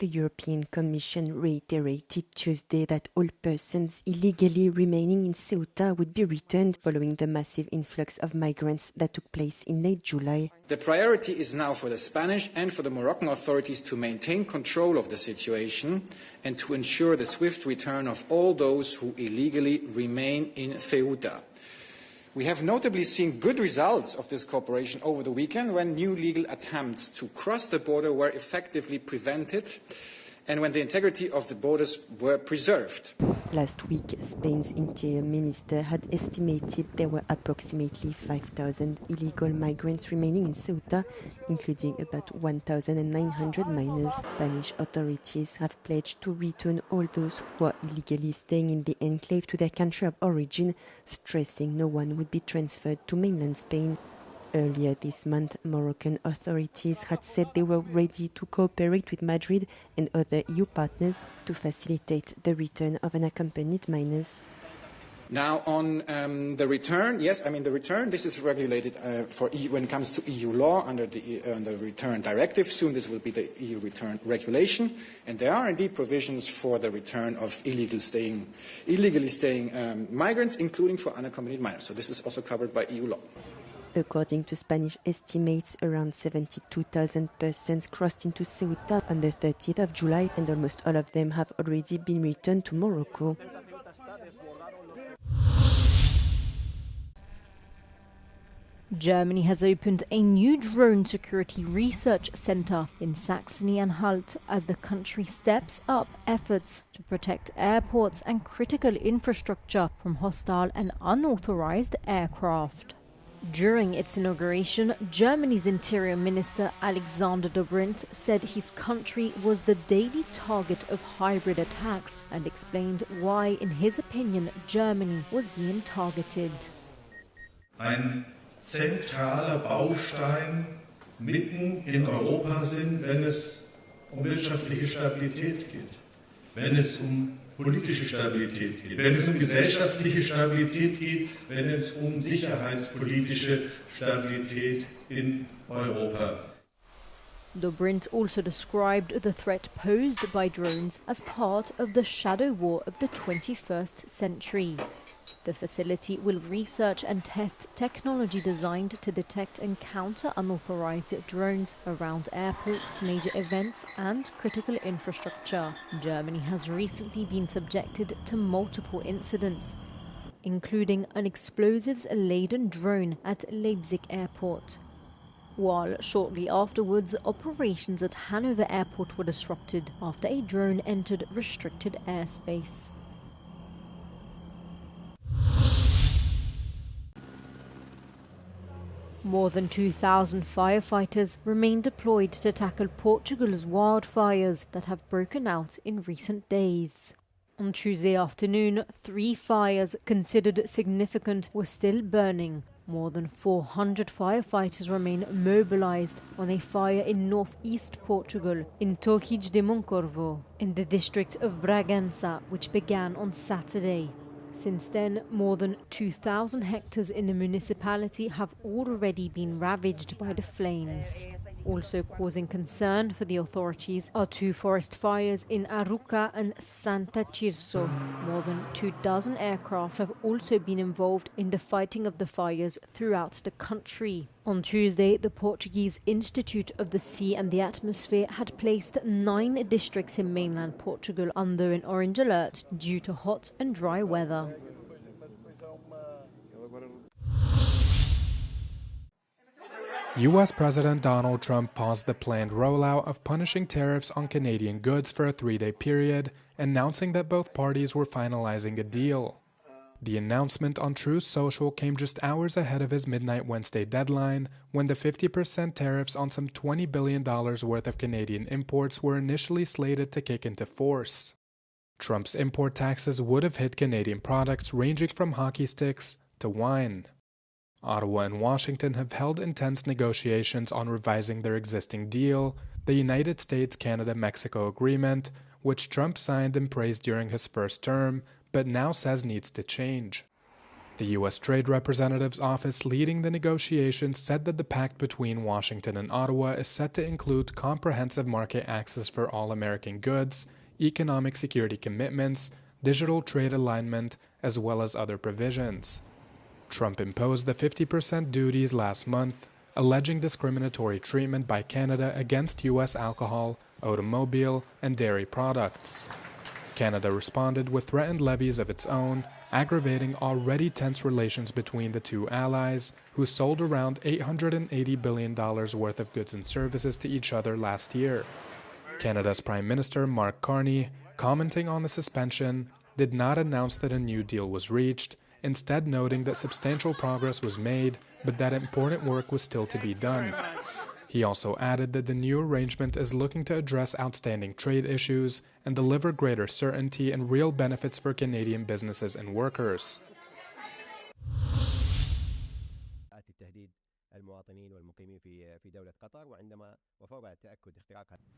The European Commission reiterated Tuesday that all persons illegally remaining in Ceuta would be returned following the massive influx of migrants that took place in late July. The priority is now for the Spanish and for the Moroccan authorities to maintain control of the situation and to ensure the swift return of all those who illegally remain in Ceuta. We have notably seen good results of this cooperation over the weekend when new legal attempts to cross the border were effectively prevented and when the integrity of the borders were preserved. Last week, Spain's interior minister had estimated there were approximately 5,000 illegal migrants remaining in Ceuta, including about 1,900 minors. Spanish authorities have pledged to return all those who are illegally staying in the enclave to their country of origin, stressing no one would be transferred to mainland Spain. Earlier this month, Moroccan authorities had said they were ready to cooperate with Madrid and other EU partners to facilitate the return of unaccompanied minors. Now, on the return, the return, this is regulated for EU, when it comes to EU law under the Return Directive. Soon this will be the EU Return Regulation. And there are indeed provisions for the return of illegally staying migrants, including for unaccompanied minors. So this is also covered by EU law. According to Spanish estimates, around 72,000 persons crossed into Ceuta on the 30th of July, and almost all of them have already been returned to Morocco. Germany has opened a new drone security research center in Saxony-Anhalt as the country steps up efforts to protect airports and critical infrastructure from hostile and unauthorized aircraft. During its inauguration, Germany's Interior Minister Alexander Dobrindt said his country was the daily target of hybrid attacks and explained why, in his opinion, Germany was being targeted. Ein zentraler Baustein mitten in Europa sind, wenn es wirtschaftliche Stabilität geht, wenn es politische Stabilität geht, wenn es gesellschaftliche Stabilität geht, wenn es sicherheitspolitische Stabilität in Europa. Dobrindt also described the threat posed by drones as part of the shadow war of the 21st century. The facility will research and test technology designed to detect and counter unauthorized drones around airports, major events and critical infrastructure. Germany has recently been subjected to multiple incidents, including an explosives-laden drone at Leipzig airport. While shortly afterwards, operations at Hanover airport were disrupted after a drone entered restricted airspace. More than 2,000 firefighters remain deployed to tackle Portugal's wildfires that have broken out in recent days. On Tuesday afternoon, 3 fires considered significant were still burning. More than 400 firefighters remain mobilized on a fire in northeast Portugal, in Torres de Moncorvo, in the district of Bragança, which began on Saturday. Since then, more than 2,000 hectares in the municipality have already been ravaged by the flames. Also causing concern for the authorities are 2 forest fires in Aruca and Santa Tirso. More than 24 aircraft have also been involved in the fighting of the fires throughout the country. On Tuesday, the Portuguese Institute of the Sea and the Atmosphere had placed 9 districts in mainland Portugal under an orange alert due to hot and dry weather. U.S. President Donald Trump paused the planned rollout of punishing tariffs on Canadian goods for a 3-day period, announcing that both parties were finalizing a deal. The announcement on Truth Social came just hours ahead of his midnight Wednesday deadline, when the 50% tariffs on some $20 billion worth of Canadian imports were initially slated to kick into force. Trump's import taxes would have hit Canadian products ranging from hockey sticks to wine. Ottawa and Washington have held intense negotiations on revising their existing deal, the United States-Canada-Mexico Agreement, which Trump signed and praised during his first term, but now says needs to change. The U.S. Trade Representative's office leading the negotiations said that the pact between Washington and Ottawa is set to include comprehensive market access for all American goods, economic security commitments, digital trade alignment, as well as other provisions. Trump imposed the 50% duties last month, alleging discriminatory treatment by Canada against U.S. alcohol, automobile, and dairy products. Canada responded with threatened levies of its own, aggravating already tense relations between the two allies, who sold around $880 billion worth of goods and services to each other last year. Canada's Prime Minister Mark Carney, commenting on the suspension, did not announce that a new deal was reached, instead noting that substantial progress was made, but that important work was still to be done. He also added that the new arrangement is looking to address outstanding trade issues and deliver greater certainty and real benefits for Canadian businesses and workers.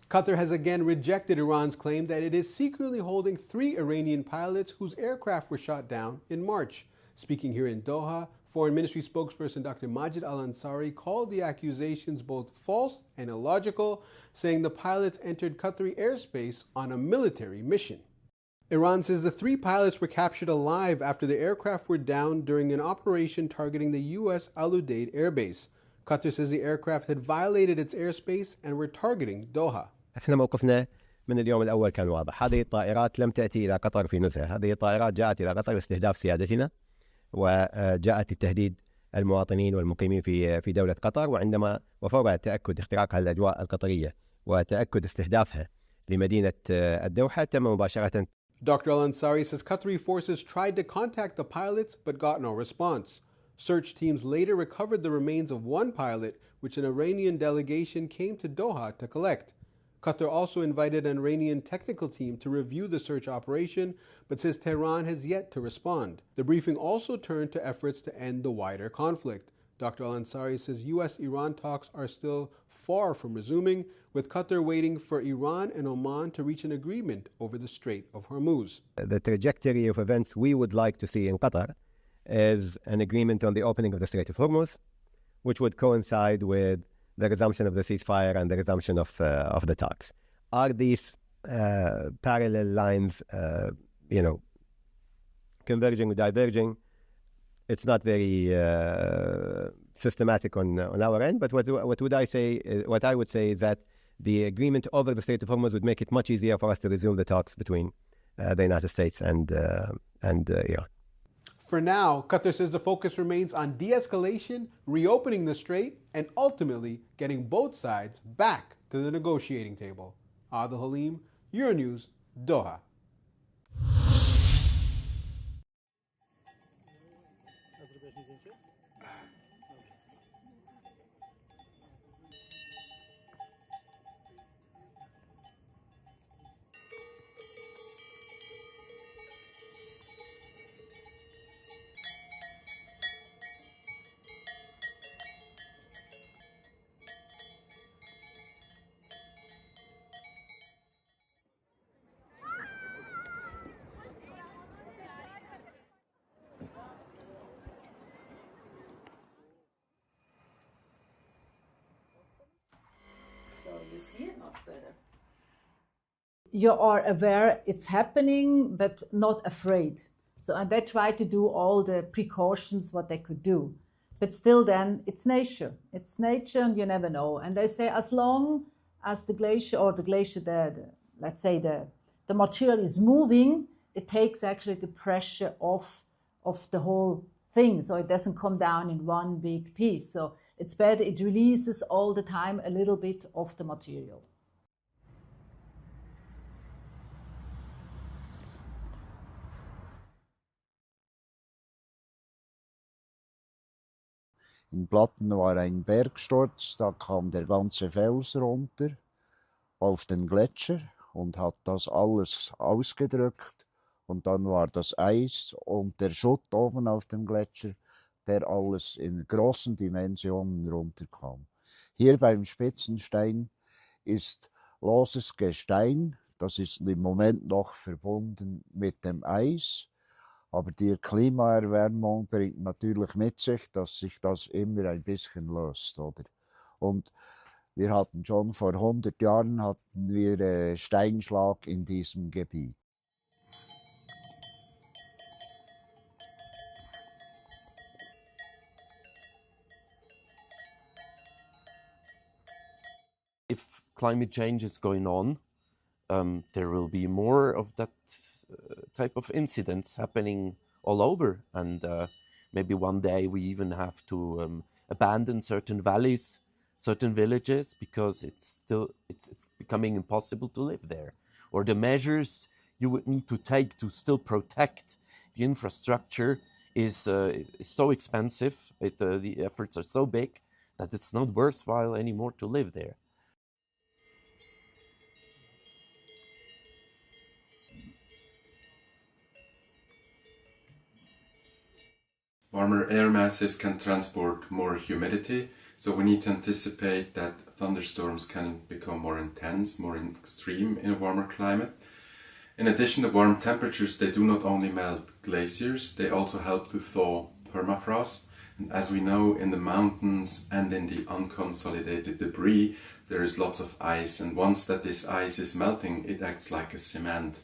Qatar has again rejected Iran's claim that it is secretly holding 3 Iranian pilots whose aircraft were shot down in March. Speaking here in Doha, Foreign Ministry spokesperson Dr. Majid Al-Ansari called the accusations both false and illogical, saying the pilots entered Qatari airspace on a military mission. Iran says the 3 pilots were captured alive after the aircraft were down during an operation targeting the U.S. Al Udeid airbase. Qatar says the aircraft had violated its airspace and were targeting Doha. احنا موقفنا من اليوم الأول كان واضح. هذه الطائرات لم تأتي إلى قطر في نزهة. هذه الطائرات جاءت إلى قطر لاستهداف سيادتنا، وجاءت لتهديد المواطنين والمقيمين في دولة قطر، وفور تأكد اختراق الأجواء القطرية وتأكد استهدافها لمدينة الدوحة تم مباشرة. Dr. Al-Ansari says Qatari forces tried to contact the pilots but got no response. Search teams later recovered the remains of 1 pilot, which an Iranian delegation came to Doha to collect. Qatar also invited an Iranian technical team to review the search operation, but says Tehran has yet to respond. The briefing also turned to efforts to end the wider conflict. Dr. Al-Ansari says U.S.-Iran talks are still far from resuming, with Qatar waiting for Iran and Oman to reach an agreement over the Strait of Hormuz. The trajectory of events we would like to see in Qatar is an agreement on the opening of the Strait of Hormuz, which would coincide with the resumption of the ceasefire and the resumption of the talks. Are these parallel lines, converging or diverging? It's not very systematic on our end, but what I would say is that the agreement over the Strait of Hormuz would make it much easier for us to resume the talks between the United States and Iran. For now, Qatar says the focus remains on de-escalation, reopening the strait, and ultimately getting both sides back to the negotiating table. Adil Halim, Euronews, Doha. So you see it much better. You are aware it's happening, but not afraid. So, and they try to do all the precautions what they could do. But still then, it's nature. It's nature and you never know. And they say as long as the glacier, let's say the material is moving, it takes actually the pressure off of the whole thing. So it doesn't come down in one big piece. So it's better, it releases all the time a little bit of the material. In Platten war ein Bergsturz, da kam der ganze Fels runter auf den Gletscher und hat das alles ausgedrückt. Und dann war das Eis und der Schutt oben auf dem Gletscher, der alles in großen Dimensionen runterkam. Hier beim Spitzenstein ist loses Gestein, das ist im Moment noch verbunden mit dem Eis. Aber die Klimaerwärmung bringt natürlich mit sich, dass sich das immer ein bisschen löst, oder? Und wir hatten schon vor 100 Jahren Steinschlag in diesem Gebiet. If climate change is going on, there will be more of that type of incidents happening all over, and maybe one day we even have to abandon certain valleys, certain villages, because it's becoming impossible to live there. Or the measures you would need to take to still protect the infrastructure is so expensive. The efforts are so big that it's not worthwhile anymore to live there. Warmer air masses can transport more humidity, so we need to anticipate that thunderstorms can become more intense, more extreme in a warmer climate. In addition, the warm temperatures, they do not only melt glaciers, they also help to thaw permafrost. And as we know, in the mountains and in the unconsolidated debris, there is lots of ice, and once that this ice is melting, it acts like a cement.